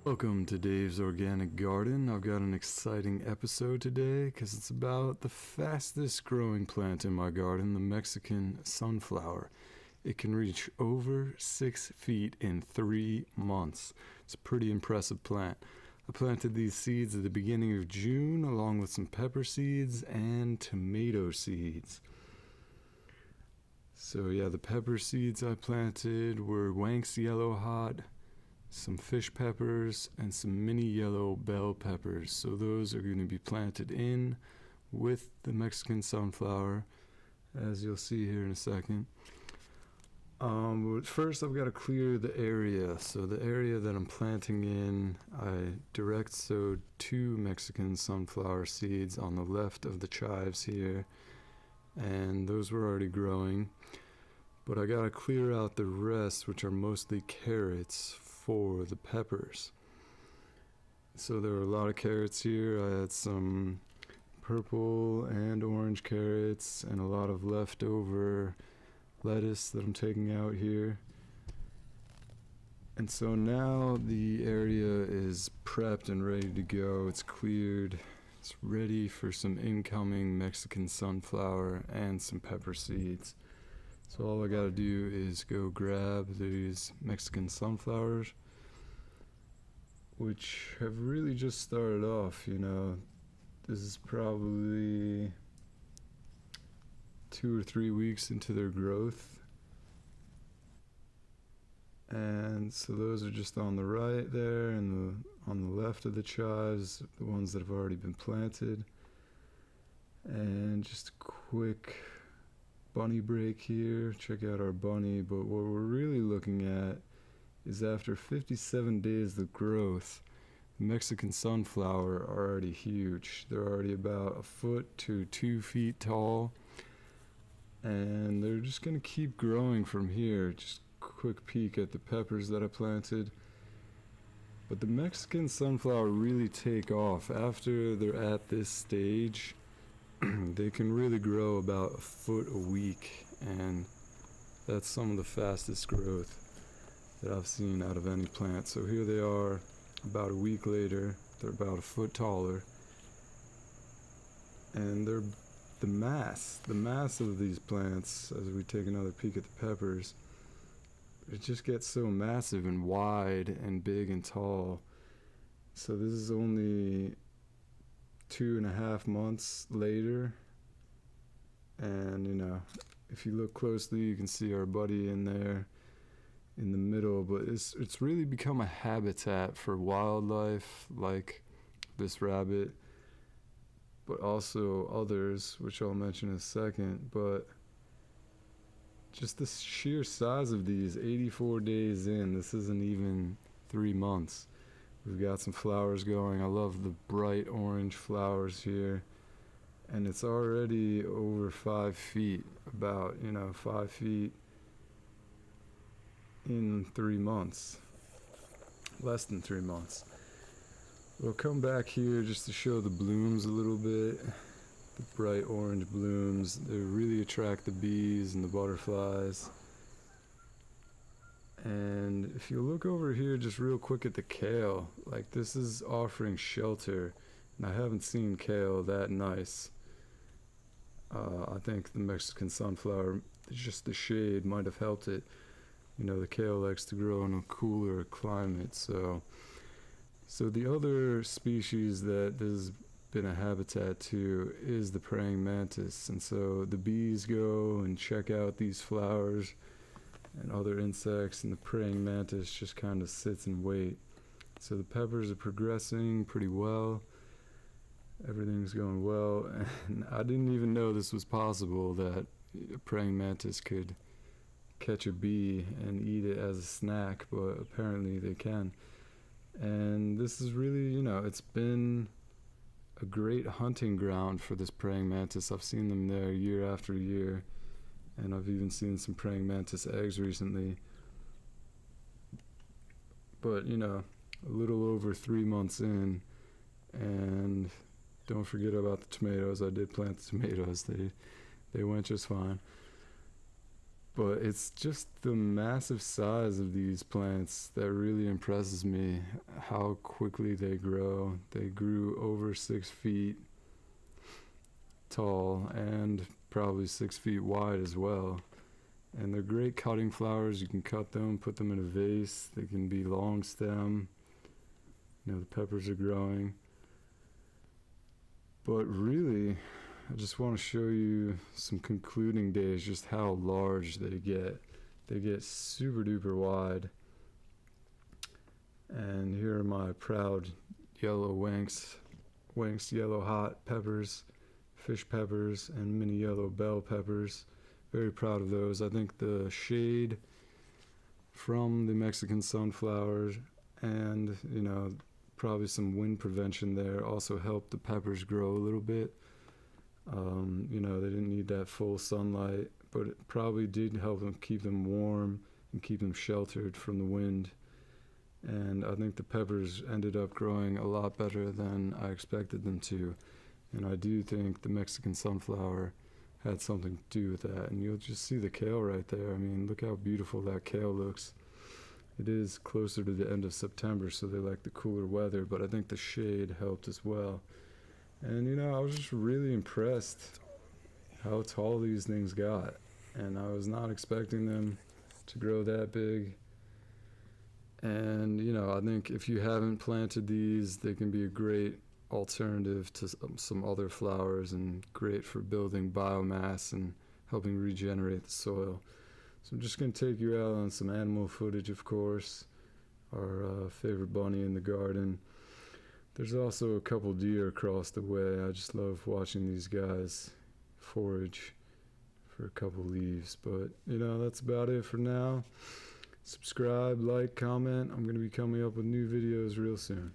Welcome to Dave's Organic Garden. I've got an exciting episode today because it's about the fastest growing plant in my garden, the Mexican sunflower. It can reach over 6 feet in 3 months. It's a pretty impressive plant. I planted these seeds at the beginning of June along with some pepper seeds and tomato seeds. So yeah, the pepper seeds I planted were Wenk's yellow hot, some fish peppers, and some mini yellow bell peppers. So those are going to be planted in with the Mexican sunflower, as you'll see here in a second. But first I've got to clear the area. So the area that I'm planting in, I direct sowed 2 Mexican sunflower seeds on the left of the chives here, and those were already growing. But I got to clear out the rest, which are mostly carrots, for the peppers. So there were a lot of carrots here. I had some purple and orange carrots and a lot of leftover lettuce that I'm taking out here. And so now the area is prepped and ready to go. It's cleared. It's ready for some incoming Mexican sunflower and some pepper seeds. So all I gotta do is go grab these Mexican sunflowers, which have really just started off. This is probably 2 or 3 weeks into their growth. And so those are just on the right there, and on the left of the chives, the ones that have already been planted. And just a quick bunny break here. Check out our bunny. But what we're really looking at is after 57 days of growth, the Mexican sunflower are already huge. They're already about 1 foot to 2 feet tall, and they're just going to keep growing from here. Just a quick peek at the peppers that I planted. But the Mexican sunflower really take off after they're at this stage. They can really grow about 1 foot a week, and that's some of the fastest growth that I've seen out of any plant. So here they are about a week later. They're about 1 foot taller, and they're the mass of these plants, as we take another peek at the peppers, it just gets so massive and wide and big and tall. So this is only 2.5 months later, and if you look closely, you can see our buddy in there in the middle. But it's really become a habitat for wildlife like this rabbit, but also others, which I'll mention in a second. But just the sheer size of these, 84 days in, this isn't even 3 months. We've got some flowers going. I love the bright orange flowers here. And it's already over 5 feet, about 5 feet in 3 months. Less than 3 months. We'll come back here just to show the blooms a little bit. The bright orange blooms, they really attract the bees and the butterflies. And if you look over here just real quick at the kale, like this is offering shelter, and I haven't seen kale that nice. I think the Mexican sunflower, just the shade might have helped it. The kale likes to grow in a cooler climate. So the other species that has been a habitat to is the praying mantis. And so the bees go and check out these flowers and other insects, and the praying mantis just kind of sits and wait. So the peppers are progressing pretty well. Everything's going well, and I didn't even know this was possible, that a praying mantis could catch a bee and eat it as a snack, but apparently they can. And this is really, it's been a great hunting ground for this praying mantis. I've seen them there year after year. And I've even seen some praying mantis eggs recently. But, a little over 3 months in, and don't forget about the tomatoes. I did plant the tomatoes. They went just fine. But it's just the massive size of these plants that really impresses me. How quickly they grow. They grew over 6 feet tall and probably 6 feet wide as well. And they're great cutting flowers. You can cut them, put them in a vase. They can be long stem. You know, the peppers are growing. But really, I just want to show you some concluding days, just how large they get. They get super duper wide. And here are my proud yellow Wenk's yellow hot peppers, fish peppers, and mini yellow bell peppers. Very proud of those. I think the shade from the Mexican sunflowers and, you know, probably some wind prevention there also helped the peppers grow a little bit. You know, they didn't need that full sunlight, but it probably did help them keep them warm and keep them sheltered from the wind. And I think the peppers ended up growing a lot better than I expected them to. And I do think the Mexican sunflower had something to do with that. And you'll just see the kale right there. I mean, look how beautiful that kale looks. It is closer to the end of September, so they like the cooler weather, but I think the shade helped as well. And, you know, I was just really impressed how tall these things got. And I was not expecting them to grow that big. And, you know, I think if you haven't planted these, they can be a great alternative to some other flowers and great for building biomass and helping regenerate the soil. So I'm just going to take you out on some animal footage, of course, our favorite bunny in the garden. There's also a couple deer across the way. I just love watching these guys forage for a couple leaves. But, you know, that's about it for now. Subscribe, like, comment. I'm going to be coming up with new videos real soon.